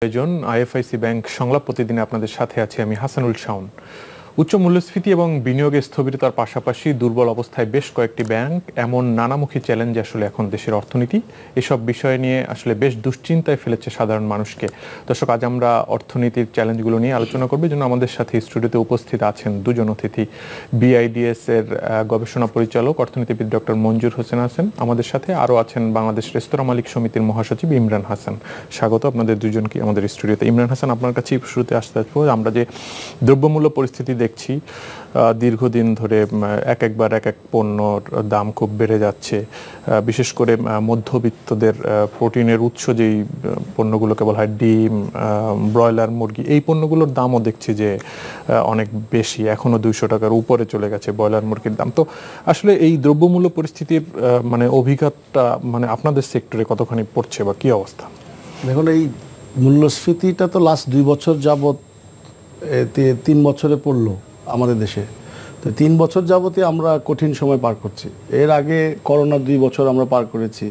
আয়োজন IFIC bank সংলাপ প্রতিদিনে আপনাদের সাথে আছি আমি হাসানুল শাওন। উচ্চ মূল্যস্ফীতি এবং বিনিয়োগের স্থবিরতার পাশাপাশি দুর্বল অবস্থায় বেশ কয়েকটি ব্যাংক, এমন নানামুখী চ্যালেঞ্জ আসলে এখন দেশের অর্থনীতি, এসব বিষয় নিয়ে আসলে বেশ দুশ্চিন্তায় ফেলেছে সাধারণ মানুষকে। দর্শক, আজ আমরা অর্থনীতির চ্যালেঞ্জগুলো নিয়ে আলোচনা করব। জন্য আমাদের সাথে স্টুডিওতে উপস্থিত আছেন দুজন অতিথি। বিআইডিএস এর গবেষণা পরিচালক অর্থনীতিবিদ ডক্টর মঞ্জুর হোসেন আছেন আমাদের সাথে, আরও আছেন বাংলাদেশ রেস্তোরাঁ মালিক সমিতির মহাসচিব ইমরান হাসান। স্বাগত আপনাদের দুজনকে আমাদের স্টুডিওতে। ইমরান হাসান, আপনার কাছে শুরুতে আসতে আসবো। আমরা যে দ্রব্যমূল্য পরিস্থিতি দেখছি, দীর্ঘদিন ধরে একবার এক এক পণ্যর দাম খুব বেড়ে যাচ্ছে। বিশেষ করে মধ্যবিত্তদের প্রোটিনের উৎস যেই পণ্যগুলোকে বলা হয় ডিম, ব্রয়লার মুরগি, এই পণ্যগুলোর দামও দেখছি যে অনেক বেশি, এখনও 200 টাকার উপরে চলে গেছে ব্রয়লার মুরগির দাম। তো আসলে এই দ্রব্যমূল্য পরিস্থিতির অভিঘাতটা আপনাদের সেক্টরে কতখানি পড়ছে বা কী অবস্থা? দেখুন, এই মূল্যস্ফীতিটা তো লাস্ট 2 বছর যাবৎ 3 বছরে পড়লো আমাদের দেশে। তো 3 বছর যাবতই আমরা কঠিন সময় পার করছি। এর আগে করোনা 2 বছর আমরা পার করেছি।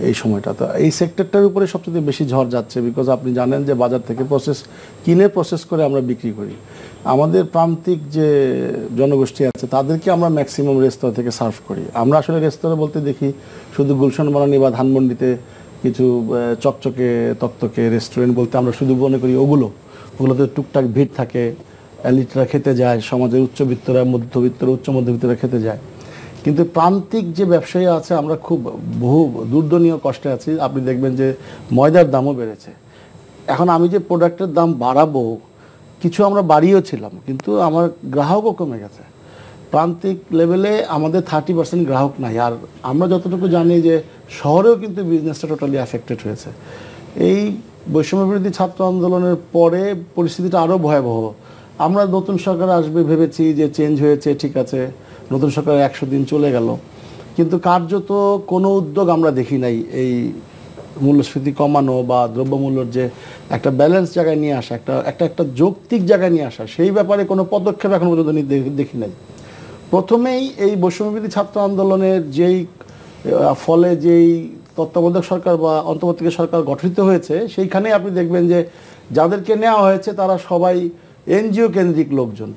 এই সময়টা তো এই সেক্টরটার উপরে সবচেয়ে বেশি ঝড় যাচ্ছে, বিকজ আপনি জানেন যে বাজার থেকে প্রসেস করে আমরা বিক্রি করি। আমাদের প্রান্তিক যে জনগোষ্ঠী আছে তাদেরকে আমরা ম্যাক্সিমাম রেস্তোরাঁ থেকে সার্ভ করি। আমরা আসলে রেস্তোরাঁ বলতে দেখি শুধু গুলশান বানানি বা ধানমন্ডিতে কিছু চকচকে তকতকে রেস্টুরেন্ট বলতে আমরা শুধু মনে করি ওগুলোতে টুকটাক ভিড় থাকে, এলিটরা খেতে যায়, সমাজের উচ্চবিত্তরা, মধ্যবিত্তরা, উচ্চ মধ্যবিত্তরা খেতে যায়। কিন্তু প্রান্তিক যে ব্যবসায়ী আছে আমরা খুব বহু দুর্দনীয় কষ্টে আছি। আপনি দেখবেন যে ময়দার দামও বেড়েছে। এখন আমি যে প্রোডাক্টের দাম বাড়াবো, কিছু আমরা বাড়িয়েও ছিলাম, কিন্তু আমার গ্রাহকও কমে গেছে। প্রান্তিক লেভেলে আমাদের 30% গ্রাহক নাই। আর আমরা যতটুকু জানি যে শহরেও কিন্তু বিজনেসটা টোটালি অ্যাফেক্টেড হয়েছে। এই বৈষম্যবিরোধী ছাত্র আন্দোলনের পরে পরিস্থিতিটা আরও ভয়াবহ। আমরা নতুন সরকার আসবে ভেবেছি যে চেঞ্জ হয়েছে, ঠিক আছে, নতুন সরকার 100 দিন চলে গেল, কিন্তু কার্যত কোনো উদ্যোগ আমরা দেখি নাই এই মূল্যস্ফীতি কমানো বা দ্রব্যমূল্যর যে একটা ব্যালেন্স জায়গায় নিয়ে আসা, একটা যৌক্তিক জায়গায় নিয়ে আসা, সেই ব্যাপারে কোনো পদক্ষেপ এখন পর্যন্ত দেখি নাই। প্রথমেই এই বৈষম্যবিরোধী ছাত্র আন্দোলনের ফলে যেই তত্ত্বাবধায়ক সরকার বা অন্তর্বর্তী সরকার গঠিত হয়েছে, সেইখানে আপনি দেখবেন যে যাদেরকে নেওয়া হয়েছে তারা সবাই এনজিও কেন্দ্রিক লোকজন।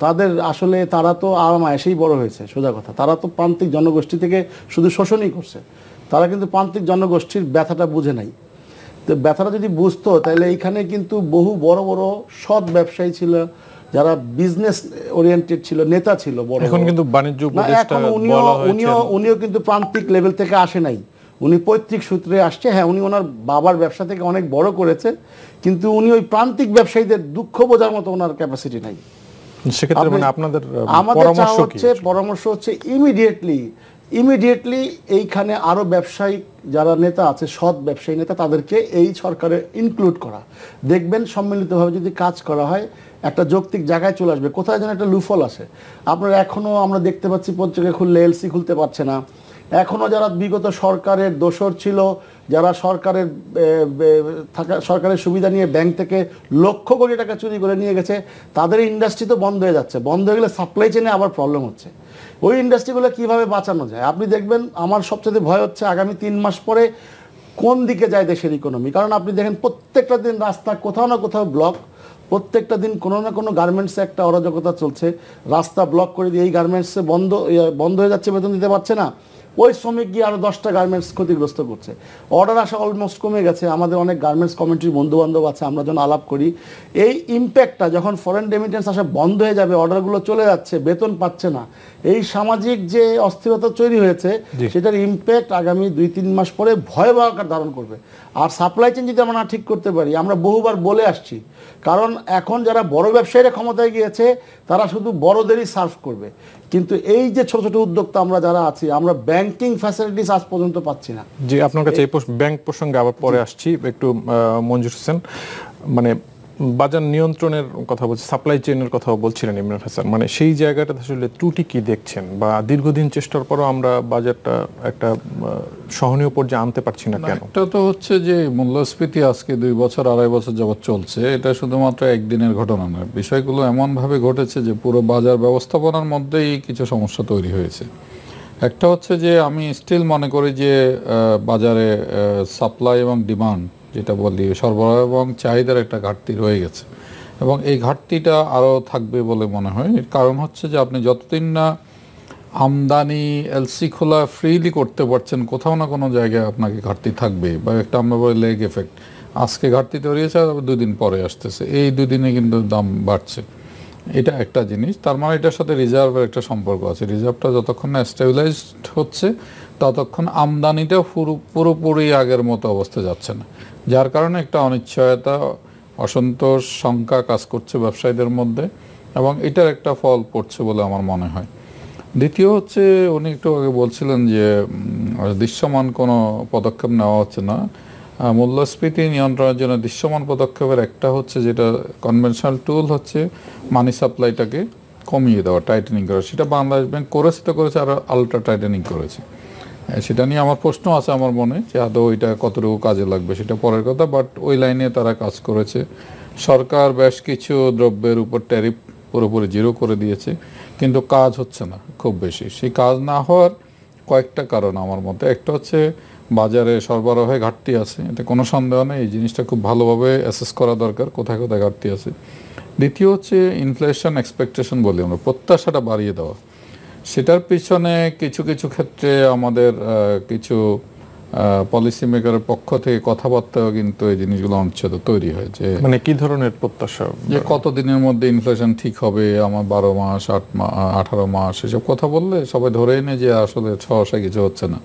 তারা তো আরামায়েশেই বড় হয়েছে, সোজা কথা। তারা তো প্রান্তিক জনগোষ্ঠী থেকে শুধু শোষণই করছে, তারা কিন্তু প্রান্তিক জনগোষ্ঠীর ব্যথাটা বুঝে নাই। তো ব্যথাটা যদি বুঝতো তাহলে এইখানে কিন্তু বহু বড় বড় সৎ ব্যবসায়ী ছিল, যারা বিজনেস ওরিয়েন্টেড ছিল, নেতা ছিল বড়। এখন কিন্তু বাণিজ্য উপদেষ্টা উনিও কিন্তু প্রান্তিক লেভেল থেকে আসে নাই, উনি পৈতৃক সূত্রে আসছে। হ্যাঁ, উনি ওনার বাবার ব্যবসা থেকে অনেক বড় করেছে, কিন্তু উনি ওই প্রান্তিক ব্যবসায়ীদের দুঃখ বোঝার মতো ওনার ক্যাপাসিটি নাই। সেক্ষেত্রে আপনাদের পরামর্শ হচ্ছে ইমিডিয়েটলি এইখানে আরো ব্যবসায়িক যারা নেতা আছে, সৎ ব্যবসায়ী নেতা, তাদেরকে এই সরকারে ইনক্লুড করা। দেখবেন সম্মিলিতভাবে যদি কাজ করা হয় একটা যৌক্তিক জায়গায় চলে আসবে। কোথায় যেন একটা লুফল আসে। আপনার এখনো আমরা দেখতে পাচ্ছি পত্রিকা খুললে এলসি খুলতে পারছে না। এখনো যারা বিগত সরকারের দোসর ছিল, যারা সরকারের সুবিধা নিয়ে ব্যাংক থেকে লক্ষ কোটি টাকা চুরি করে নিয়ে গেছে, তাদের ইন্ডাস্ট্রি তো বন্ধ হয়ে যাচ্ছে। বন্ধ হয়ে গেলে সাপ্লাই চেনে আবার প্রবলেম হচ্ছে। ওই ইন্ডাস্ট্রিগুলো কীভাবে বাঁচানো যায়? আপনি দেখবেন, আমার সবচেয়ে ভয় হচ্ছে আগামী 3 মাস পরে কোন দিকে যায় দেশের ইকোনমি। কারণ আপনি দেখেন প্রত্যেকটা দিন রাস্তা কোথাও না কোথাও ব্লক, প্রত্যেকটা দিন কোনো না কোনো গার্মেন্টসে একটা অরাজকতা চলছে। রাস্তা ব্লক করে দিয়ে এই গার্মেন্টসে বন্ধ হয়ে যাচ্ছে, বেতন দিতে পারছে না, ওই শ্রমিক গিয়ে আরও 10টা গার্মেন্টস ক্ষতিগ্রস্ত করছে। অর্ডার আসা অলমোস্ট কমে গেছে। আমাদের অনেক গার্মেন্টস কমিটির বন্ধুবান্ধব আছে, আমরা যখন আলাপ করি, এই ইম্প্যাক্টটা যখন ফরেন রেমিটেন্স আসা বন্ধ হয়ে যাবে, অর্ডারগুলো চলে যাচ্ছে, বেতন পাচ্ছে না, এই সামাজিক যে অস্থিরতা তৈরি হয়েছে, সেটার ইম্প্যাক্ট আগামী 2-3 মাস পরে ভয়াবহ আকার ধারণ করবে। আর সাপ্লাই চেইন যদি আমরা না ঠিক করতে পারি, আমরা বহুবার বলে আসছি, কারণ এখন যারা বড় ব্যবসায়ীরা ক্ষমতায় গিয়েছে তারা শুধু বড়দেরই সার্ভ করবে, কিন্তু এই যে ছোট ছোট উদ্যোক্তা আমরা যারা আছি, আমরা ব্যাংকিং ফ্যাসিলিটিস আজ পর্যন্ত পাচ্ছি না। জি, আপনার কাছে এই ব্যাংক প্রসঙ্গে আবার পরে আসছি। একটু মঞ্জুর হোসেন, বাজার নিয়ন্ত্রণের কথা বলছি, সাপ্লাই চেইনের কথা বলছিলেন ইমরান হাসান, সেই জায়গাটা আসলে ত্রুটি কি দেখছেন, বা দীর্ঘদিন চেষ্টার পরও আমরা বাজারটা একটা সহনীয় পর্যায়ে আনতে পারছি না কেন? এটা তো হচ্ছে যে মূল্যস্ফীতি আজকে 2 বছর 2.5 বছর যাবৎ চলছে। এটা শুধুমাত্র একদিনের ঘটনা নয়, বিষয়গুলো এমনভাবে ঘটেছে যে পুরো বাজার ব্যবস্থাপনার মধ্যেই কিছু সমস্যা তৈরি হয়েছে। একটা হচ্ছে যে আমি স্টিল মনে করি যে বাজারে সাপ্লাই এবং ডিমান্ড যেটা বলি সরবরাহ এবং চাহিদার একটা ঘাটতি রয়ে গেছে, এবং এই ঘাটতিটা আরও থাকবে বলে মনে হয়। এর কারণ হচ্ছে যে আপনি যতদিন না আমদানি এলসি খোলা ফ্রিলি করতে পারছেন, কোথাও না কোনো জায়গায় আপনাকে ঘাটতি থাকবে, বা একটা আমরা বলি লেগ এফেক্ট। আজকে ঘাটতি তৈরি হয়েছে, আর 2 দিন পরে আসতেছে, এই 2 দিনে কিন্তু দাম বাড়ছে। এটা একটা জিনিস। তার মানে এটার সাথে রিজার্ভের একটা সম্পর্ক আছে। রিজার্ভটা যতক্ষণ না স্টেবিলাইজড হচ্ছে, ততক্ষণ আমদানিটাও পুরোপুরি আগের মতো অবস্থা যাচ্ছে না, যার কারণে একটা অনিশ্চয়তা, অসন্তোষ, শঙ্কা কাজ করছে ব্যবসায়ীদের মধ্যে, এবং এটার একটা ফল পড়ছে বলে আমার মনে হয়। দ্বিতীয় হচ্ছে, উনি একটু আগে বলছিলেন যে দৃশ্যমান কোনো পদক্ষেপ নেওয়া হচ্ছে না। মূল্যস্ফীতি নিয়ন্ত্রণের জন্য দৃশ্যমান পদক্ষেপের একটা হচ্ছে, যেটা কনভেনশনাল টুল হচ্ছে মানি সাপ্লাইটাকে কমিয়ে দেওয়া, টাইটেনিং করা। সেটা বাংলাদেশ ব্যাংক করেছে তো করেছে, আর আলট্রা টাইটেনিং করেছে। সেটা নিয়ে আমার প্রশ্ন আছে আমার মনে, যে আদৌ এটা কতটুকু কাজে লাগবে সেটা পরের কথা, বাট ওই লাইনে তারা কাজ করেছে। সরকার বেশ কিছু দ্রব্যের উপর ট্যারিফ পুরোপুরি জিরো করে দিয়েছে, কিন্তু কাজ হচ্ছে না খুব বেশি। সেই কাজ না হওয়ার কয়েকটা কারণ আমার মতে। একটা হচ্ছে বাজারে সরবরাহে ঘাটতি আছে, এতে কোনো সন্দেহ নেই। এই জিনিসটা খুব ভালোভাবে অ্যাসেস করা দরকার, কোথায় কোথায় ঘাটতি আছে। দ্বিতীয় হচ্ছে ইনফ্লেশন এক্সপেকটেশন বলি আমরা, প্রত্যাশাটা বাড়িয়ে দেওয়া। সেটার পিছনে কিছু কিছু ক্ষেত্রে আমাদের কিছু পলিসি মেকারের পক্ষ থেকে কথাবার্তাও কিন্তু এই জিনিসগুলো অনুচ্ছেদ তৈরি হয়, যে মানে কি ধরনের প্রত্যাশা, যে কতদিনের মধ্যে ইনফ্লেশন ঠিক হবে, আমার 12 মাস 18 মাস এসব কথা বললে সবাই ধরেই নেয় যে আসলে সহসা কিছু হচ্ছে না,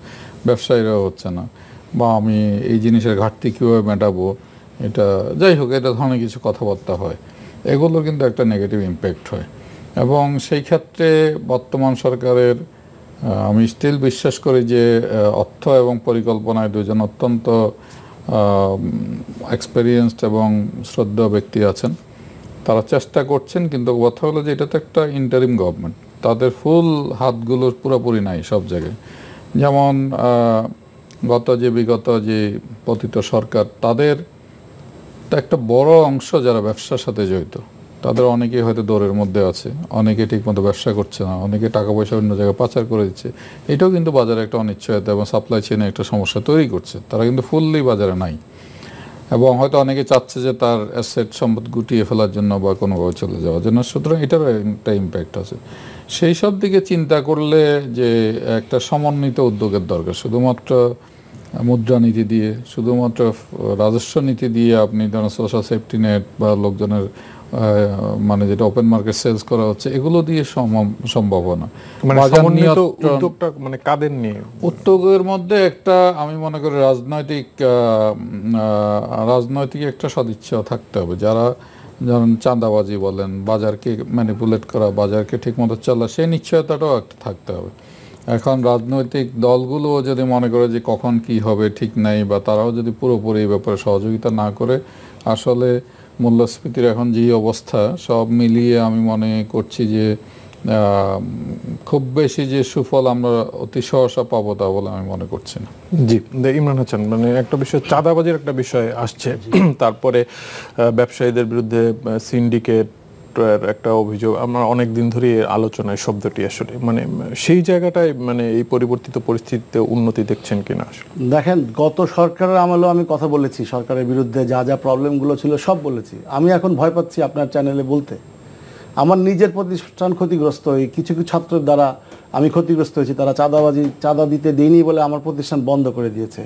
ব্যবসায়ীরাও হচ্ছে না, বা আমি এই জিনিসের ঘাটতি কীভাবে মেটাবো, এটা যাই হোক, এটা ধরনের কিছু কথাবার্তা হয়। এগুলো কিন্তু একটা নেগেটিভ ইম্প্যাক্ট হয়। এবং সেই ক্ষেত্রে বর্তমান সরকারের, আমি স্টিল বিশ্বাস করি যে অর্থ এবং পরিকল্পনায় দুজন অত্যন্ত এক্সপেরিয়েন্সড এবং শ্রদ্ধেয় ব্যক্তি আছেন, তারা চেষ্টা করছেন। কিন্তু কথা হলো যে এটা তো একটা ইন্টারিম গভর্নমেন্ট, তাদের ফুল হাতগুলো পুরোপুরি নাই সব জায়গায়। যেমন বিগত যে পতিত সরকার, তাদের তো একটা বড় অংশ যারা ব্যবসার সাথে জড়িত, তাদের অনেকেই হয়তো দৌড়ের মধ্যে আছে, অনেকে ঠিকমতো ব্যবসা করছে না, অনেকে টাকা পয়সা অন্য জায়গায় পাচার করে দিচ্ছে। এটাও কিন্তু বাজারে একটা অনিশ্চয়তা এবং সাপ্লাই চেইনে একটা সমস্যা তৈরি করছে। তারা কিন্তু ফুললি বাজারে নাই, এবং হয়তো অনেকে চাচ্ছে যে তার অ্যাসেট সম্পদ গুটিয়ে ফেলার জন্য বা কোনোভাবে চলে যাওয়ার জন্য। সুতরাং এটারও একটা ইম্প্যাক্ট আছে। সেই সব দিকে চিন্তা করলে যে একটা সমন্বিত উদ্যোগের দরকার। শুধুমাত্র মুদ্রানীতি দিয়ে, শুধুমাত্র রাজস্ব নীতি দিয়ে আপনি ধরেন সোশ্যাল সেফটি নেট বা লোকজনের মানে যেটা ওপেন মার্কেট সেলস করা হচ্ছে, এগুলো দিয়ে সম্ভব না। মানে সমন্বিত উদ্যোগটা মানে কাদের নিয়ে? উদ্যোগের মধ্যে একটা, আমি মনে করি রাজনৈতিক একটা সদিচ্ছা থাকতে হবে। যারা যেমন চাঁদাবাজি বলেন, বাজারকে ম্যানিপুলেট করা, বাজারকে ঠিকমতো চলা, সেই নিশ্চয়তাটাও একটা থাকতে হবে। এখন রাজনৈতিক দলগুলো যদি মনে করে যে কখন কি হবে ঠিক নাই, বা তারাও যদি পুরোপুরি এই ব্যাপারে সহযোগিতা না করে, আসলে মূল্যস্ফীতির এখন যে অবস্থা, সব মিলিয়ে আমি মনে করছি যে খুব বেশি যে সুফল আমরা অতি সহসা পাবো তা বলে আমি মনে করছি না। জি, ইমরান হাসান, মানে একটা বিষয় চাঁদাবাজির একটা বিষয় আসছে, তারপরে ব্যবসায়ীদের বিরুদ্ধে সিন্ডিকেট একটা অভিযোগ, আমরা অনেক দিন ধরে আলোচনায় শব্দটি আসলে মানে সেই জায়গাটায় মানে এই পরিবর্তিত পরিস্থিতিতে উন্নতি দেখছেন কিনা? দেখেন, গত সরকারের আমলেও আমি কথা বলেছি, সরকারের বিরুদ্ধে যা যা প্রবলেমগুলো ছিল সব বলেছি। আমি এখন ভয় পাচ্ছি আপনার চ্যানেলে বলতে। আমার নিজের প্রতিষ্ঠান ক্ষতিগ্রস্ত, এই কিছু কিছু ছাত্রের দ্বারা আমি ক্ষতিগ্রস্ত হয়েছি। তারা চাঁদা দিতে দেয়নি বলে আমার প্রতিষ্ঠান বন্ধ করে দিয়েছে।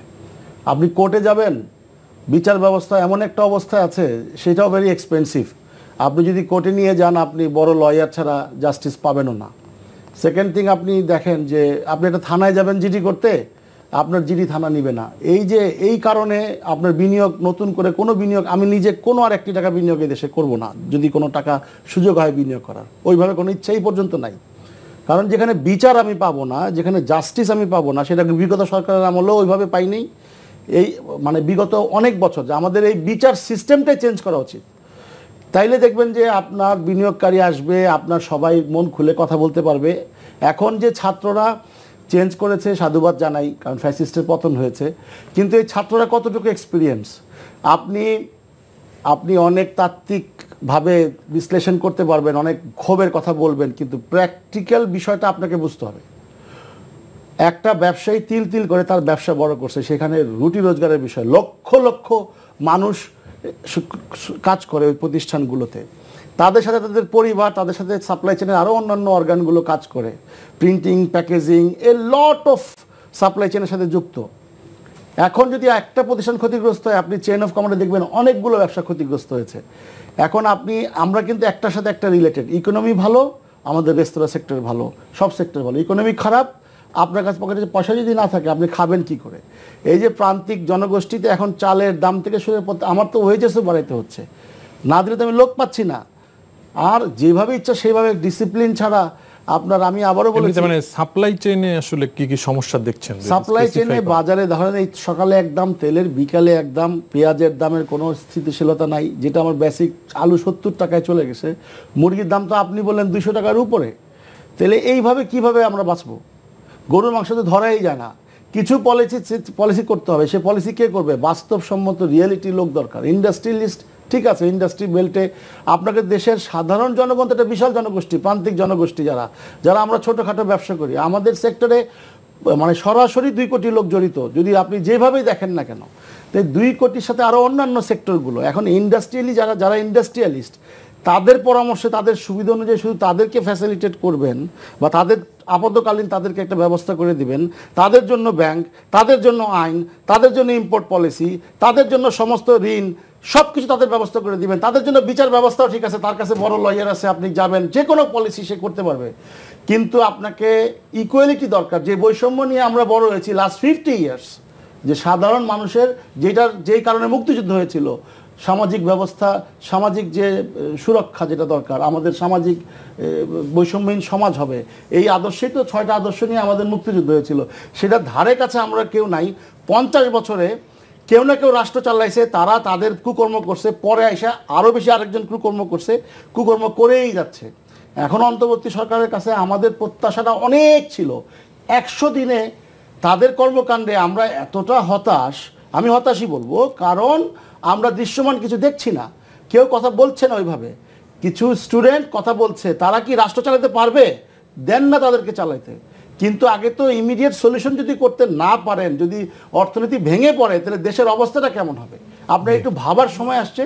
আপনি কোর্টে যাবেন, বিচার ব্যবস্থা এমন একটা অবস্থায় আছে, সেটাও ভেরি এক্সপেন্সিভ। আপনি যদি কোর্টে নিয়ে যান, আপনি বড় লয়ার ছাড়া জাস্টিস পাবেনও না। সেকেন্ড থিং, আপনি দেখেন যে আপনি একটা থানায় যাবেন জিডি করতে, আপনার জিডি থানা নিবে না। এই কারণে আপনার বিনিয়োগ, নতুন করে কোনো বিনিয়োগ, আমি নিজে কোনো আর 1 টাকা বিনিয়োগ এই দেশে করবো না, যদি কোনো টাকা সুযোগ হয় বিনিয়োগ করার। ওইভাবে কোনো ইচ্ছাই পর্যন্ত নাই। কারণ যেখানে বিচার আমি পাবো না, যেখানে জাস্টিস আমি পাবো না, সেটা বিগত সরকারের আমলেও ওইভাবে পাইনি। এই মানে বিগত অনেক বছর যে আমাদের এই বিচার সিস্টেমটাই চেঞ্জ করা উচিত। তাইলে দেখবেন যে আপনার বিনিয়োগকারী আসবে, আপনার সবাই মন খুলে কথা বলতে পারবে। এখন যে ছাত্ররা চেঞ্জ করেছে, সাধুবাদ জানাই, কারণ ফ্যাসিস্টের পতন হয়েছে। কিন্তু এই ছাত্ররা কতটুকু এক্সপিরিয়েন্স, আপনি অনেক তাত্ত্বিকভাবে বিশ্লেষণ করতে পারবেন, অনেক ক্ষোভের কথা বলবেন, কিন্তু প্র্যাকটিক্যাল বিষয়টা আপনাকে বুঝতে হবে। একটা ব্যবসায়ী তিল তিল করে তার ব্যবসা বড় করছে, সেখানে রুটি রোজগারের বিষয়, লক্ষ লক্ষ মানুষ কাজ করে ওই প্রতিষ্ঠানগুলোতে, তাদের সাথে তাদের পরিবার, তাদের সাথে সাপ্লাই চেনের আরও অন্যান্য অর্গানগুলো কাজ করে, printing, packaging, A lot of supply চেনের সাথে যুক্ত। এখন যদি একটা প্রতিষ্ঠান ক্ষতিগ্রস্ত হয়, আপনি চেইন অফ কমান্ডে দেখবেন অনেকগুলো ব্যবসা ক্ষতিগ্রস্ত হয়েছে। এখন আমরা কিন্তু একটার সাথে একটা রিলেটেড। ইকোনমি ভালো, আমাদের রেস্তোরাঁ সেক্টর ভালো, সব সেক্টর ভালো। ইকোনমি খারাপ, আপনার কাছে পকেটে পয়সা যদি না থাকে আপনি খাবেন কি করে? এই যে প্রান্তিক জনগোষ্ঠীতে এখন চালের দাম থেকে শুরু, আমার তো ওয়েজেসও বাড়াইতে হচ্ছে, না দিলে তো আমি লোক পাচ্ছি না। আর যেভাবে ইচ্ছা সেইভাবে ডিসিপ্লিন ছাড়া আমি আবারও বলেছি, মানে সাপ্লাই চেইনে আসলে কি কি সমস্যা দেখছেন? সাপ্লাই চেইনে বাজারে ধরেন এই সকালে এক দাম তেলের, বিকালে এক দাম, পেঁয়াজের দামের কোনো স্থিতিশীলতা নাই। যেটা আমার বেসিক আলু 70 টাকায় চলে গেছে, মুরগির দাম তো আপনি বললেন 200 টাকার উপরে। তাহলে এইভাবে কিভাবে আমরা বাঁচবো? গরুর মাংস তো ধরাই যায় না। কিছু পলিসি করতে হবে। সে পলিসি কে করবে? বাস্তবসম্মত রিয়েলিটি লোক দরকার। ইন্ডাস্ট্রিয়ালিস্ট ঠিক আছে, ইন্ডাস্ট্রি বেল্টে আপনাকে দেশের সাধারণ জনগণ তো একটা বিশাল জনগোষ্ঠী, প্রান্তিক জনগোষ্ঠী, যারা আমরা ছোটোখাটো ব্যবসা করি, আমাদের সেক্টরে মানে সরাসরি 2 কোটি লোক জড়িত, যদি আপনি যেভাবেই দেখেন না কেন। তাই 2 কোটির সাথে আরও অন্যান্য সেক্টরগুলো, এখন ইন্ডাস্ট্রিয়ালি যারা ইন্ডাস্ট্রিয়ালিস্ট, তাদের পরামর্শে, তাদের সুবিধা অনুযায়ী শুধু তাদেরকে ফ্যাসিলিটেট করবেন, বা তাদের আপদকালীন তাদেরকে একটা ব্যবস্থা করে দিবেন। তাদের জন্য ব্যাংক, তাদের জন্য আইন, তাদের জন্য ইম্পোর্ট পলিসি, তাদের জন্য সমস্ত ঋণ, সব কিছু তাদের ব্যবস্থা করে দিবেন। তাদের জন্য বিচার ব্যবস্থাও ঠিক আছে, তার কাছে বড় লয়ার আছে, আপনি যাবেন, যে কোনো পলিসি সে করতে পারবে। কিন্তু আপনাকে ইকুয়ালিটি দরকার। যে বৈষম্য নিয়ে আমরা বড় হয়েছি লাস্ট 50 ইয়ার্স, যে সাধারণ মানুষের যেই কারণে মুক্তিযুদ্ধ হয়েছিল, সামাজিক ব্যবস্থা, সামাজিক যে সুরক্ষা যেটা দরকার, আমাদের সামাজিক বৈষম্যহীন সমাজ হবে, এই আদর্শেই তো 6টা আদর্শ নিয়ে আমাদের মুক্তিযুদ্ধ হয়েছিল। সেটা ধারে কাছে আমরা কেউ নাই। 50 বছরে কেউ না কেউ রাষ্ট্র চালাইছে, তারা তাদের কুকর্ম করছে, পরে আইসা আরও বেশি আরেকজন কুকর্ম করছে, কুকর্ম করেই যাচ্ছে। এখন অন্তর্বর্তী সরকারের কাছে আমাদের প্রত্যাশাটা অনেক ছিল। 100 দিনে তাদের কর্মকাণ্ডে আমরা এতটা হতাশ, আমি হতাশই বলবো, কারণ আমরা দৃশ্যমান কিছু দেখছি না। কেউ কথা বলছে না ওইভাবে। কিছু স্টুডেন্ট কথা বলছে, তারা কি রাষ্ট্র চালাতে পারবে? দেন না তাদেরকে চালাইতে। কিন্তু আগে তো ইমিডিয়েট সলিউশন যদি করতে না পারেন, যদি অর্থনীতি ভেঙে পড়ে, তাহলে দেশের অবস্থাটা কেমন হবে? আপনার একটু ভাবার সময় আসছে।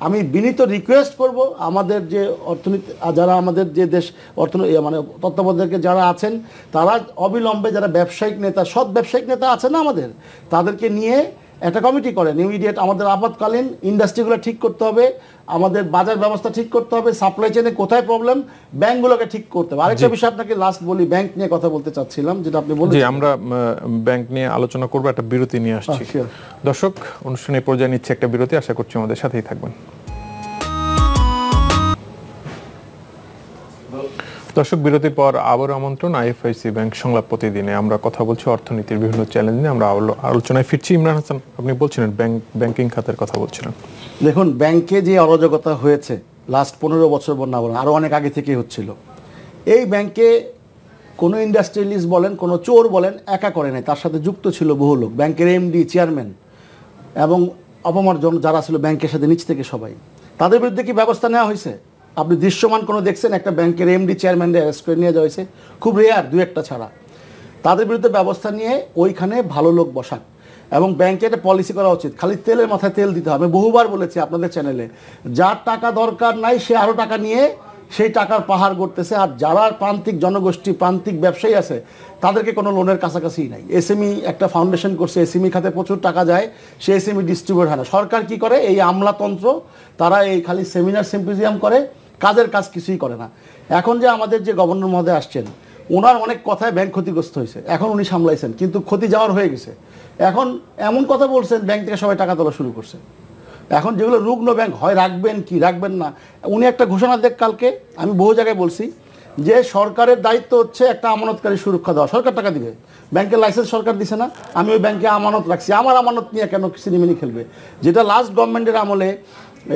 আমি বিনীত রিকোয়েস্ট করব আমাদের যে অর্থনীতি, যারা আমাদের যে দেশ অর্থনীতি মানে তত্ত্বাবধায়কে যারা আছেন, তারা অবিলম্বে, যারা ব্যবসায়িক নেতা, সৎ ব্যবসায়িক নেতা আছে না আমাদের, তাদেরকে নিয়ে একটা কমিটি করেন। ইমিডিয়েট আমাদের আপাতকালীন ইন্ডাস্ট্রিগুলো ঠিক করতে হবে, আমাদের বাজার ব্যবস্থা ঠিক করতে হবে, সাপ্লাই চেনে কোথায় প্রবলেম, ব্যাংকগুলোকে ঠিক করতে হবে। আরেকটা বিষয় আপনাকে লাস্ট বলি, ব্যাংক নিয়ে কথা বলতে চাচ্ছিলাম, যেটা আপনি বললেন। আমরা ব্যাংক নিয়ে আলোচনা করবো, একটা বিরতি নিয়ে আসছি। দর্শক, অনুষ্ঠানের পর্যায়ে নিচ্ছে একটা বিরতি, আশা করছি আমাদের সাথেই থাকবেন। দর্শক, বিরতির পর আবার আমন্ত্রণ আইএফআইসি ব্যাংক সংলাপ প্রতিদিনে। আমরা কথা বলছি অর্থনীতির বিভিন্ন চ্যালেঞ্জ নিয়ে, আমরা আলোচনায় ফিরছি। ইমরান হাসান, আপনি বলছিলেন ব্যাংকিং খাতের কথা বলছিলেন। দেখুন, ব্যাংকে যে অরাজকতা হয়েছে লাস্ট 15 বছর না বলেন, আরও অনেক আগে থেকেই হচ্ছিল। এই ব্যাংকে কোনো ইন্ডাস্ট্রিয়ালিস্ট বলেন, কোনো চোর বলেন, একা করে নাই, তার সাথে যুক্ত ছিল বহু লোক। ব্যাংকের এমডি, চেয়ারম্যান এবং অপমার্জন যারা ছিল ব্যাংকের সাথে নিচ থেকে সবাই, তাদের বিরুদ্ধে কি ব্যবস্থা নেওয়া হয়েছে? আপনি দৃশ্যমান কোনো দেখছেন একটা ব্যাংকের এমডি, চেয়ারম্যানদের অ্যারেস্ট করে নিয়ে যাওয়া হয়েছে? খুব রেয়ার, 2-1টা ছাড়া। তাদের বিরুদ্ধে ব্যবস্থা নিয়ে ওইখানে ভালো লোক বসান, এবং ব্যাংকে একটা পলিসি করা উচিত। খালি তেলের মাথায় তেল দিতে হবে। বহুবার বলেছি আপনাদের চ্যানেলে, যার টাকা দরকার নাই সে আরও টাকা নিয়ে সেই টাকার পাহাড় করতেছে। আর যারা প্রান্তিক জনগোষ্ঠী, প্রান্তিক ব্যবসায়ী আছে, তাদেরকে কোনো লোনের কাছাকাছিই নাই। এসএমই একটা ফাউন্ডেশন করছে, এসএমই খাতে প্রচুর টাকা যায়, সে এসএমই ডিস্ট্রিবিউট হয় না। সরকার কি করে? এই আমলাতন্ত্র, তারা এই খালি সেমিনার সিম্পোজিয়াম করে, কাজের কাজ কিছুই করে না। এখন যে আমাদের যে গভর্নর মহোদয় আসছেন, ওনার অনেক কথায় ব্যাংক ক্ষতিগ্রস্ত হয়েছে, এখন উনি সামলাইছেন, কিন্তু ক্ষতি যাওয়ার হয়ে গেছে। এখন এমন কথা বলছেন, ব্যাংক থেকে সবাই টাকা তোলা শুরু করছে। এখন যেগুলো রুগ্ন ব্যাংক, হয় রাখবেন কি রাখবেন না। উনি একটা ঘোষণা দেখ কালকে, আমি বহু জায়গায় বলছি যে সরকারের দায়িত্ব হচ্ছে একটা আমানতকারী সুরক্ষা দেওয়া। সরকার টাকা দিবে, ব্যাংকের লাইসেন্স সরকার দিছে না, আমি ওই ব্যাংকে আমানত রাখছি, আমার আমানত নিয়ে কেন সিনেমিনি খেলবে? যেটা লাস্ট গভর্নমেন্টের আমলে,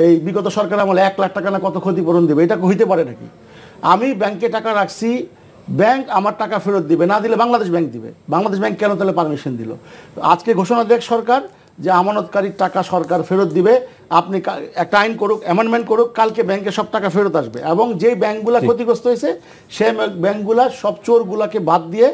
এই বিগত সরকার আমলে 1 লাখ টাকা না কত ক্ষতিপূরণ দেবে, এটা হইতে পারে নাকি? আমি ব্যাংকে টাকা রাখছি, ব্যাংক আমার টাকা ফেরত দিবে, না দিলে বাংলাদেশ ব্যাংক দিবে। বাংলাদেশ ব্যাংক কেন তাহলে পারমিশন দিল? আজকে ঘোষণা দেখ সরকার যে আমানতকারীর টাকা সরকার ফেরত দিবে। আপনি একটা আইন করুক, অ্যামেন্ডমেন্ট করুক, কালকে ব্যাংকে সব টাকা ফেরত আসবে। এবং যেই ব্যাংকগুলো ক্ষতিগ্রস্ত হয়েছে, সেই ব্যাংকগুলা সব চোরগুলাকে বাদ দিয়ে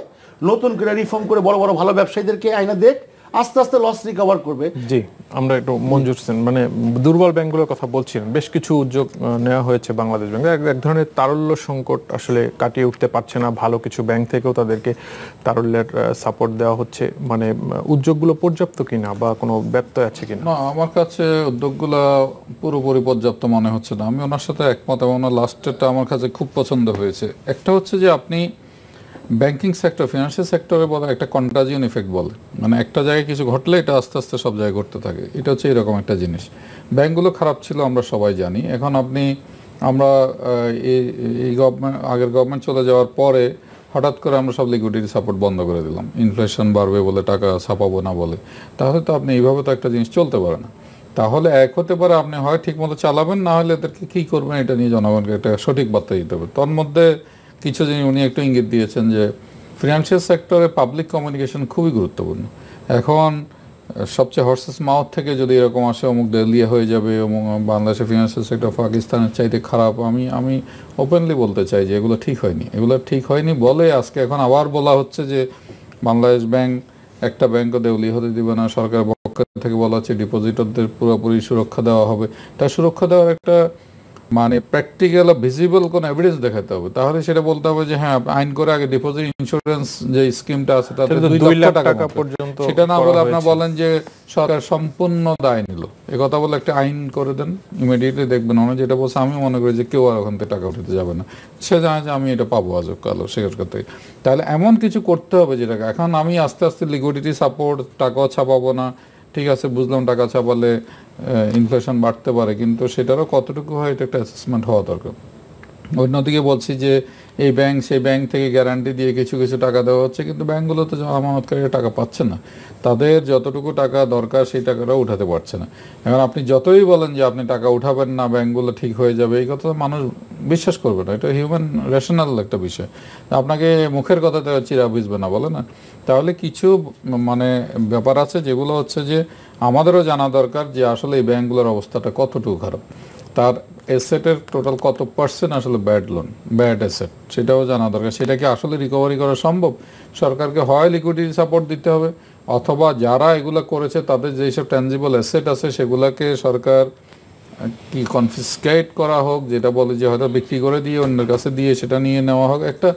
নতুন করে রিফর্ম করে বড় বড় ভালো ব্যবসায়ীদেরকে আইনা দেখ, আস্তে আস্তে লস রিকভার করবে। জি, আমরা একটু মঞ্জুর হোসেন, মানে দুর্বল ব্যাংকগুলোর কথা বলছিলেন, বেশ কিছু উদ্যোগ নেওয়া হয়েছে বাংলাদেশ ব্যাংক, এক ধরনের তারল্য সংকট আসলে কাটিয়ে উঠতে পারছে না, ভালো কিছু ব্যাংক থেকেও তাদেরকে তারল্যের সাপোর্ট দেওয়া হচ্ছে, মানে উদ্যোগগুলো পর্যাপ্ত কিনা বা কোনো ব্যত্যয় আছে কিনা? না, আমার কাছে উদ্যোগগুলো পুরোপুরি পর্যাপ্ত মনে হচ্ছে না। আমি ওনার সাথে একমত, এবং ওনার লাস্টেরটা আমার কাছে খুব পছন্দ হয়েছে। একটা হচ্ছে যে আপনি ব্যাংকিং সেক্টর, ফিনান্সিয়াল সেক্টরে বলে একটা কন্টাজিয়ন ইফেক্ট বলে, মানে একটা জায়গায় কিছু ঘটলে এটা আস্তে আস্তে সব জায়গায় ঘটতে থাকে। এটা হচ্ছে এরকম একটা জিনিস। ব্যাংকগুলো খারাপ ছিল আমরা সবাই জানি। এখন আমরা এই গভর্নমেন্ট, আগের গভর্নমেন্ট চলে যাওয়ার পরে হঠাৎ করে আমরা সব লিকুইডিটি সাপোর্ট বন্ধ করে দিলাম, ইনফ্লেশন বাড়বে বলে টাকা ছাপাবো না বলে। তাহলে তো আপনি এইভাবে তো একটা জিনিস চলতে পারে না। তাহলে এক হতে পারে আপনি হয় ঠিক মতো চালাবেন, না হলে এদেরকে কী করবেন এটা নিয়ে জনগণকে একটা সঠিক বার্তা দিতে হবে। তন্মধ্যে কিছু জিনিস উনি একটু ইঙ্গিত দিয়েছেন যে ফিনান্সিয়াল সেক্টরে পাবলিক কমিউনিকেশন খুবই গুরুত্বপূর্ণ। এখন সবচেয়ে হর্সেস মাউথ থেকে যদি এরকম আসে অমুক দেলিয়া হয়ে যাবে, অমুক বাংলাদেশের ফিনান্সিয়াল সেক্টর পাকিস্তানের চাইতে খারাপ, আমি ওপেনলি বলতে চাই যে এগুলো ঠিক হয়নি। এগুলো ঠিক হয়নি বলে আজকে এখন আবার বলা হচ্ছে যে বাংলাদেশ ব্যাংক একটা ব্যাংকও দেউলিয়া হতে দিবে না, সরকারের পক্ষ থেকে বলা হচ্ছে ডিপোজিটরদের পুরোপুরি সুরক্ষা দেওয়া হবে। তা সুরক্ষা দেওয়ার একটা মানে প্র্যাকটিক্যাল ভিজিবল কোনো এভিডেন্স দেখাতে হবে, তাহলে সেটা বলতে হবে যে হ্যাঁ আইন করে আগে ডিপোজিট ইনস্যুরেন্স যে স্কিমটা আছে তাতে 2 লাখ টাকা পর্যন্ত, সেটা না বলে আপনারা বলেন যে সরকার সম্পূর্ণ দায় নিল, এ কথা বলে একটা আইন করে দেন, ইমিডিয়েটলি দেখবেন অনেক যেটা বলছে। আমি মনে করি যে কেউ আর ওখান থেকে টাকা উঠাতে যাবে না, সে জানে যে আমি এটা পাবো আজও কালো সেখান থেকে। তাহলে এমন কিছু করতে হবে যেটা এখন আমি আস্তে আস্তে লিকুইডিটি সাপোর্ট, টাকাও ছাপাবো না, ঠিক আছে বুঝলাম টাকা ছাপালে ইনফ্লেশন বাড়তে পারে, কিন্তু সেটারও কতটুকু হয় এটা একটা অ্যাসেসমেন্ট হওয়া দরকার। অন্যদিকে বলছি যে এই ব্যাংক সেই ব্যাংক থেকে গ্যারান্টি দিয়ে কিছু কিছু টাকা দেওয়া হচ্ছে, কিন্তু ব্যাংকগুলো তো আমানতকারীরা টাকা পাচ্ছে না, তাদের যতটুকু টাকা দরকার সেই টাকাটাও উঠাতে পারছে না। এখন আপনি যতই বলেন যে আপনি টাকা উঠাবেন না, ব্যাংকগুলো ঠিক হয়ে যাবে, এই কথা মানুষ বিশ্বাস করবে না, এটা হিউম্যান রেশনাল একটা বিষয়। আপনাকে মুখের কথাতে চিরা বুঝবে না বলে না। তাহলে কিছু মানে ব্যাপার আছে যেগুলো হচ্ছে যে আমাদেরও জানা দরকার যে আসলে এই ব্যাংকগুলোর অবস্থাটা কতটুকু খারাপ, তার অ্যাসেটের টোটাল কত পার্সেন্ট আসলে ব্যাড অ্যাসেট সেটাও জানা দরকার। সেটা কি আসলে রিকভারি করা সম্ভব? সরকারকে হয় লিকুইডিটি সাপোর্ট দিতে হবে, অথবা যারা এগুলো করেছে তাদের যেসব ট্যানজিবল অ্যাসেট আছে সেগুলোকে সরকার কি কনফিসকেট করা হোক, যেটা বলে যে হয়তো বিক্রি করে দিয়ে অন্যের কাছে দিয়ে সেটা নিয়ে নেওয়া হোক, একটা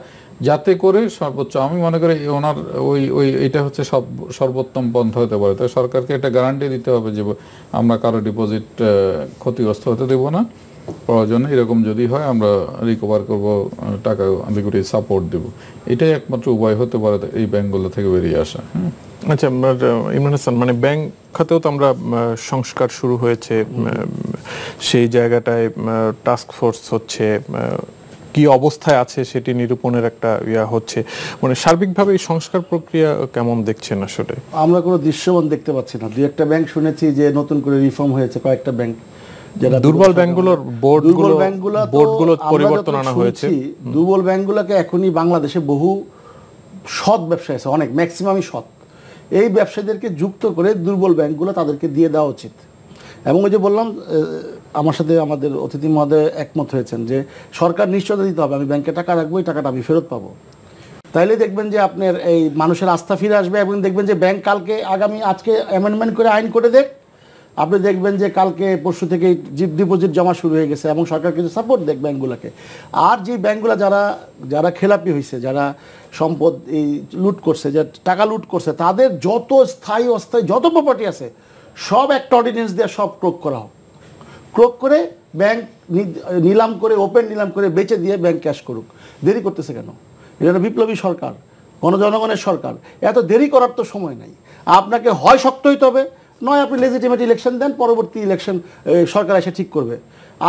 যাতে করে সর্বোচ্চ, আমি মনে করি ওনার ওই এটা হচ্ছে সর্বোত্তম পন্থা হতে পারে। তাই সরকারকে একটা গ্যারান্টি দিতে হবে যে আমরা কারো ডিপোজিট ক্ষতিগ্রস্ত হতে দেবো না, প্রয়োজনে এরকম যদি হয় আমরা রিকভার করব, টাকা লিকুইডিটি সাপোর্ট দেব। এটাই একমাত্র উপায় হতে পারে এই ব্যাংকগুলো থেকে বেরিয়ে আসা। আচ্ছা ইমরান হাসান, মানে ব্যাংক খাতেও তো আমরা সংস্কার শুরু হয়েছে, সেই জায়গাটায় টাস্ক ফোর্স হচ্ছে, কি অবস্থায় আছে সেটি নিরূপণের একটা হচ্ছে, মানে সার্বিকভাবে এই সংস্কার প্রক্রিয়া কেমন দেখছেন? আসলে আমরা কোনো দৃশ্যমান দেখতে পাচ্ছি না। দুই একটা ব্যাংক শুনেছি যে নতুন করে রিফর্ম হয়েছে, কয়েকটা ব্যাংক যেটা দুর্বল ব্যাংকগুলোর বোর্ডগুলো পরিবর্তন আনা হয়েছে। দুর্বল ব্যাংকগুলোকে এখনই বাংলাদেশে বহু সৎ ব্যবসায়ী আছে, অনেক ম্যাক্সিমামই সৎ, এই ব্যবসায়ীদেরকে যুক্ত করে দুর্বল ব্যাংকগুলো তাদেরকে দিয়ে দেওয়া উচিত। এবং ওই যে বললাম, আমার সাথে আমাদের অতিথি মহোদয় একমত হয়েছেন যে সরকার নিশ্চয়তা দিতে হবে, আমি ব্যাংকে টাকা রাখবো, এই টাকাটা আমি ফেরত পাবো। তাইলে দেখবেন যে আপনার এই মানুষের আস্থা ফিরে আসবে, এবং দেখবেন যে ব্যাংক কালকে আজকে অ্যামেন্ডমেন্ট করে আইন করে দেখ, আপনি দেখবেন যে কালকে পরশু থেকে ডিপোজিট জমা শুরু হয়ে গেছে, এবং সরকার কিছু সাপোর্ট দেখ ব্যাংকগুলোকে। আর যে ব্যাংকগুলো যারা খেলাপি হয়েছে, যারা সম্পদ এই লুট করছে, যে টাকা লুট করছে, তাদের যত স্থায়ী অস্থায়ী যত প্রপার্টি আছে সব একটা অর্ডিন্যান্স দিয়ে সব ক্রোক করা হোক, ক্রোক করে ব্যাংক নিলাম করে, ওপেন নিলাম করে বেচে দিয়ে ব্যাংক ক্যাশ করুক। দেরি করতেছে কেন? এটা বিপ্লবী সরকার, জনগণের সরকার, এত দেরি করার তো সময় নাই। আপনাকে হয় শক্ত হইতে হবে, নয় আপনি লেজিটিমেট ইলেকশন দেন, পরবর্তী ইলেকশন সরকার এসে ঠিক করবে।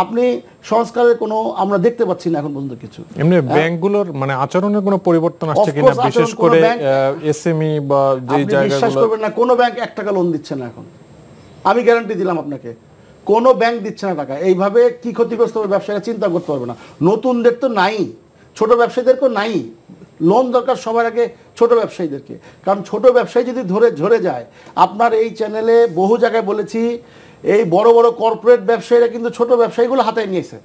আপনি সংস্কারের কোনো আমরা দেখতে পাচ্ছি না এখন পর্যন্ত কিছু। এমনি ব্যাংকগুলোর মানে আচরণের কোনো পরিবর্তন আসছে কিনা, বিশেষ করে এসএমই বা যে জায়গাগুলো? বিশ্বাস করবেন না, কোনো ব্যাংক 1 টাকা লোন দিচ্ছে না এখন, আমি গ্যারান্টি দিলাম আপনাকে, কোনো ব্যাংক দিচ্ছে না টাকা। এইভাবে কি ক্ষতিগ্রস্ত হবে ব্যবসায়ীরা চিন্তা করতে পারবে না। নতুনদের তো নাই, ছোট ব্যবসায়ীদেরকেও নাই, লোন দরকার সবার আগে ছোট ব্যবসায়ীদেরকে, কারণ ছোট ব্যবসায়ী যদি ঝরে যায়, আপনার এই চ্যানেলে বহু জায়গায় বলেছি, এই বড় বড় কর্পোরেট ব্যবসায়ীরা কিন্তু ছোট ব্যবসায়ীগুলো হাতায় নিয়েছে,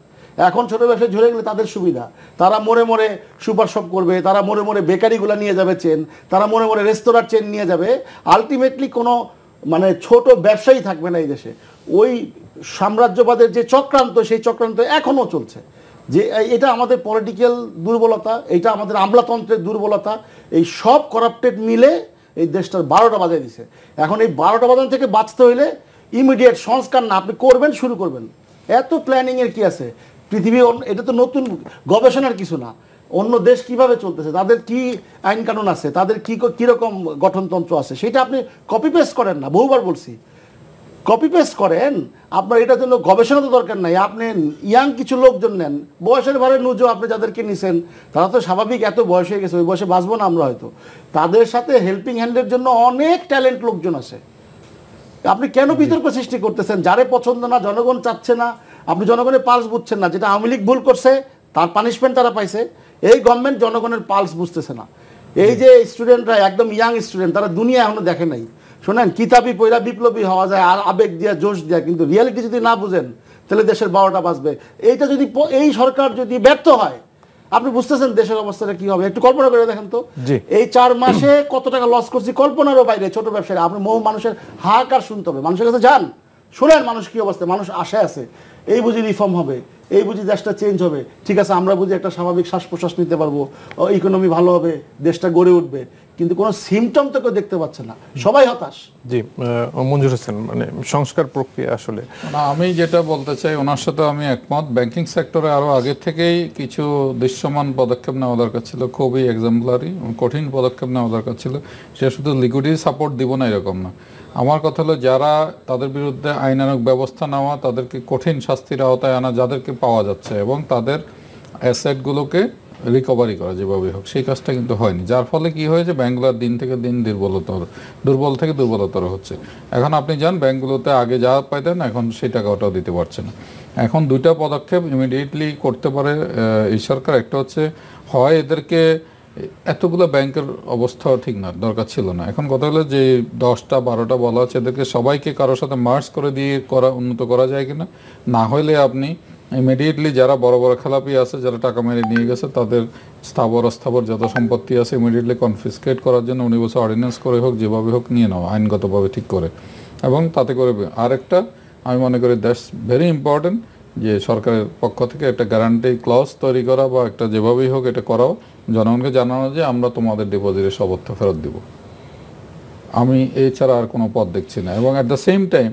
এখন ছোট ব্যবসায় ঝরে গেলে তাদের সুবিধা, তারা মোড়ে মোড়ে সুপার শপ করবে, তারা মোড়ে মোড়ে বেকারিগুলো নিয়ে যাবে চেন, তারা মোড়ে মোড়ে রেস্তোরাঁর চেন নিয়ে যাবে। আলটিমেটলি কোনো মানে ছোট ব্যবসায়ী থাকবে না এই দেশে। ওই সাম্রাজ্যবাদের যে চক্রান্ত, সেই চক্রান্ত এখনও চলছে। যে এটা আমাদের পলিটিক্যাল দুর্বলতা, এটা আমাদের আমলাতন্ত্রের দুর্বলতা, এই সব করাপ্টেড মিলে এই দেশটার 12টা বাজায় দিছে। এখন এই 12টা বাজান থেকে বাঁচতে হইলে ইমিডিয়েট সংস্কার না, আপনি করবেন, শুরু করবেন। এত প্ল্যানিংয়ের কি আছে পৃথিবী? এটা তো নতুন গবেষণার কিছু না। অন্য দেশ কিভাবে চলতেছে, তাদের কি আইন কানুন আছে, তাদের কীরকম গঠনতন্ত্র আছে, সেটা আপনি কপি পেস্ট করেন না। বহুবার বলছি, কপি পেস্ট করেন। আপনার এটার জন্য গবেষণা তো দরকার নাই। আপনি ইয়াং কিছু লোকজন নেন, বয়সের ভারে নুজো, আপনি যাদেরকে নিছেন তারা তো স্বাভাবিক এত বয়স হয়ে গেছে, ওই বয়সে বাঁচবো না আমরা হয়তো। তাদের সাথে হেল্পিং হ্যান্ডের জন্য অনেক ট্যালেন্ট লোকজন আছে। আপনি কেন বিতর্ক সৃষ্টি করতেছেন? যারে পছন্দ না, জনগণ চাচ্ছে না, আপনি জনগণের পালস বুঝছেন না। যেটা আওয়ামী লীগ ভুল করছে তার পানিশমেন্ট তারা পাইছে, এই গভর্নমেন্ট জনগণের পালস বুঝতেছে না। এই যে স্টুডেন্টরা একদম ইয়াং স্টুডেন্ট, তারা দুনিয়া এখনো দেখে নাই। শোনেন, কিতাবি পয়লা বিপ্লবী হওয়া যায় আর আবেগ দিয়া, জোশ দিয়া, কিন্তু রিয়ালিটি যদি না বুঝেন তাহলে দেশের 12টা বাজবে। এইটা যদি এই সরকার যদি ব্যর্থ হয়, আপনি বুঝতেছেন দেশের অবস্থাটা কি হবে। একটু কল্পনা করে দেখেন তো, এই 4 মাসে কত টাকা লস করছি, কল্পনারও বাইরে। ছোট ব্যবসায়ী, আপনি মানুষের হাহাকার শুনতে হবে। মানুষের কাছে যান, শোনেন মানুষ কি অবস্থা, মানুষ আশায় আছে। এই বুঝি রিফর্ম হবে, এই বুঝি দেশটা চেঞ্জ হবে, ঠিক আছে আমরা বুঝি একটা স্বাভাবিক শ্বাস প্রশ্বাস নিতে পারবো, ইকোনমি ভালো হবে, দেশটা গড়ে উঠবে, কিন্তু কোনো সিমটম তো কেউ দেখতে পাচ্ছে না, সবাই হতাশ। জি, মঞ্জুর হোসেন, মানে সংস্কার প্রক্রিয়া আসলে আমি যেটা বলতে চাই ওনার সাথে আমি একমত। ব্যাংকিং সেক্টরে আরো আগে থেকেই কিছু দৃশ্যমান পদক্ষেপ নেওয়া দরকার ছিল, খুবই এক্সাম্পলারি কঠিন পদক্ষেপ নেওয়া দরকার ছিল। সে শুধু লিকুইডিটি সাপোর্ট দিব না এরকম না। আমার কথা হলো, যারা তাদের বিরুদ্ধে আইনানুগ ব্যবস্থা নেওয়া, তাদেরকে কঠিন শাস্তির আওতায় আনা, যাদেরকে পাওয়া যাচ্ছে, এবং তাদের অ্যাসেটগুলোকে রিকভারি করা যেভাবে হোক, সেই কাজটা কিন্তু হয়নি। যার ফলে কি হয়েছে, ব্যাংকগুলোর দিন থেকে দিন দুর্বল থেকে দুর্বলতর হচ্ছে। এখন আপনি যান ব্যাংকগুলোতে, আগে যা পাইতেন এখন সেই টাকাটাও দিতে পারছে না। এখন 2টা পদক্ষেপ ইমিডিয়েটলি করতে পারে এই সরকার। একটা হচ্ছে, হয় এদেরকে, এতগুলো ব্যাংকের অবস্থা ঠিক না, দরকার ছিল না। এখন কথা হলো যে 10টা 12টা বলা হচ্ছে, এদেরকে সবাইকে কারোর সাথে মার্জ করে দিয়ে উন্নত করা যায় কিনা। না হলে আপনি ইমিডিয়েটলি যারা বড় বড় খেলাপি আছে, যারা টাকা মেরে নিয়ে গেছে, তাদের অস্থাবর যত সম্পত্তি আছে ইমিডিয়েটলি কনফিসকেট করার জন্য 19 বছর অর্ডিন্যান্স করে হোক, যেভাবে হোক নিয়ে নেওয়া, আইনগতভাবে ঠিক করে। এবং তাতে করে আরেকটা আমি মনে করি দ্যাটস ভেরি ইম্পর্টেন্ট, যে সরকারের পক্ষ থেকে একটা গ্যারান্টি ক্লজ তৈরি করা, বা একটা যেভাবেই হোক এটা করাও, জনগণকে জানানো যে আমরা তোমাদের ডিপোজিটের সব অর্থ ফেরত দিব। আমি এছাড়া আর কোনো পথ দেখছি না। এবং অ্যাট দ্য সেম টাইম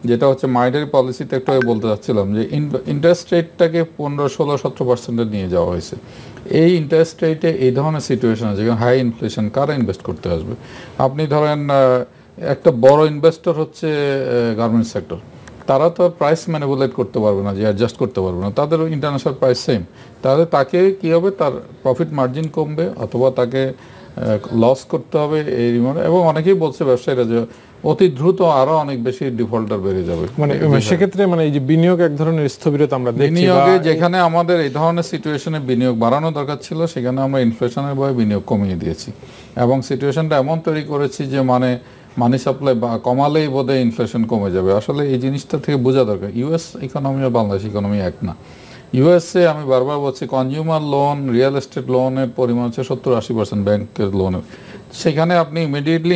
যেটা হচ্ছে মাইনারি পলিসিতে একটু বলতে চাচ্ছিলাম, যে ইন্টারেস্ট রেটটাকে 15, 16, 17% নিয়ে যাওয়া হয়েছে। এই ইন্টারেস্ট রেটে এই ধরনের সিচুয়েশন আছে, যেখানে হাই ইনফ্লেশন, কারা ইনভেস্ট করতে আসবে? আপনি ধরেন একটা বড় ইনভেস্টর হচ্ছে গার্মেন্টস সেক্টর, তারা তো প্রাইস ম্যানিপুলেট করতে পারবে না, যে অ্যাডজাস্ট করতে পারবে না, তাদের ইন্টারন্যাশনাল প্রাইস সেম। তাহলে তাকে কী হবে, তার প্রফিট মার্জিন কমবে, অথবা তাকে লস করতে হবে এই রিমোট। এবং অনেকেই বলছে ব্যবসায়ীরা যে অতি দ্রুত আরো অনেক বেশি ডিফল্টার বেড়ে যাবে। মানে সেক্ষেত্রে মানে এই যে বিনিয়োগ এক ধরনের স্থবিরতা আমরা দেখছি। বিনিয়োগে যেখানে আমাদের এই ধরনের সিচুয়েশনে বিনিয়োগ বাড়ানো দরকার ছিল, সেখানে আমরা ইনফ্লেশনের ভয়ে বিনিয়োগ কমিয়ে দিয়েছি, এবং সিচুয়েশনটা এমন তৈরি করেছি যে মানি সাপ্লাই কমালেই বোধহয় ইনফ্লেশন কমে যাবে। আসলে এই জিনিসটা থেকে বোঝা দরকার, ইউএস ইকোনমি আর বাংলাদেশ ইকোনমি এক না। ইউএসএ আমি বারবার বলছি, কনজিউমার লোন, রিয়েল এস্টেট লোনের পরিমাণ হচ্ছে 70-80% ব্যাংকের লোনের। সেখানে আপনি ইমিডিয়েটলি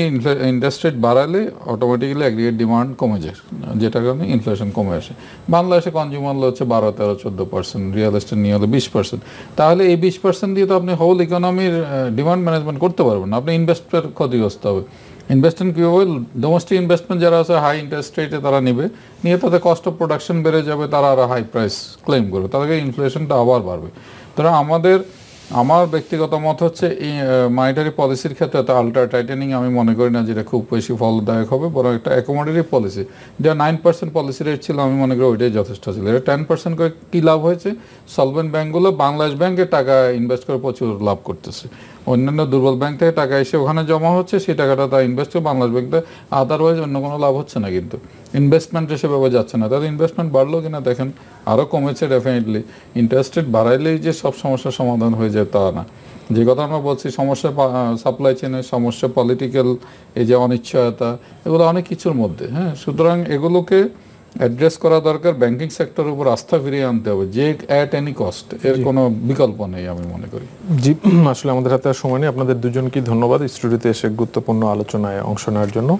ইন্টারেস্ট রেট বাড়ালে অটোমেটিক্যালি অ্যাগ্রিগেট ডিমান্ড কমে যায়, যেটার কারণে ইনফ্লেশন কমে আসে। বাংলাদেশে কনজিউমার লো হচ্ছে 12-13-14%, রিয়েল এস্টেট নিয়ে হলে 20%। তাহলে এই 20% দিয়ে তো আপনি হোল ইকোনমির ডিমান্ড ম্যানেজমেন্ট করতে পারবেন না, আপনি ইনভেস্টর ক্ষতিগ্রস্ত হবে। ইনভেস্টমেন্ট কী হবে, ডোমেস্টিক ইনভেস্টমেন্ট যারা আছে হাই ইন্টারেস্ট রেটে তারা নেবে, নিয়ে তাদের কস্ট অফ প্রোডাকশন বেড়ে যাবে, তারা আরও হাই প্রাইস ক্লেম করবে, তাদেরকে ইনফ্লেশনটা আবার বাড়বে। তারা আমার ব্যক্তিগত মত হচ্ছে এই মনিটারি পলিসির ক্ষেত্রে তো আল্ট্রা টাইটেনিং আমি মনে করি না যেটা খুব বেশি ফলদায়ক হবে, বরং একটা অ্যাকোমোডেটিভ পলিসি, যা 9% পলিসি রেট ছিল, আমি মনে করি ওইটাই যথেষ্ট ছিল। এটা 10% করে কী লাভ হয়েছে, সলভেন্ট ব্যাঙ্কগুলো বাংলাদেশ ব্যাংকে টাকা ইনভেস্ট করে প্রচুর লাভ করতেছে। অন্যান্য দুর্বল ব্যাংক থেকে টাকা এসে ওখানে জমা হচ্ছে, সেই টাকাটা তারা ইনভেস্ট করে বাংলাদেশ ব্যাংকে, আদারওয়াইজ অন্য কোনো লাভ হচ্ছে না, কিন্তু ইনভেস্টমেন্ট সেভাবে যাচ্ছে না। তাদের ইনভেস্টমেন্ট বাড়লো কিনা দেখেন, আরও কমেছে ডেফিনেটলি। ইন্টারেস্ট রেট বাড়াইলেই যে সব সমস্যার সমাধান হয়ে যায় তা না। যে কথা আমরা বলছি, সমস্যা সাপ্লাই চেনের সমস্যা, পলিটিক্যাল এই যে অনিশ্চয়তা, এগুলো অনেক কিছুর মধ্যে। হ্যাঁ, সুতরাং এগুলোকে অ্যাড্রেস করা দরকার, ব্যাংকিং সেক্টরের উপর আস্থা ফিরিয়ে আনতে হবে, যে অ্যাট এনি কস্ট, এর কোনো বিকল্প নেই আমি মনে করি। জি, আসলে আমাদের হাতে আর সময় নেই। আপনাদের দুজনকে ধন্যবাদ স্টুডিওতে এসে গুরুত্বপূর্ণ আলোচনায় অংশ নেওয়ার জন্য।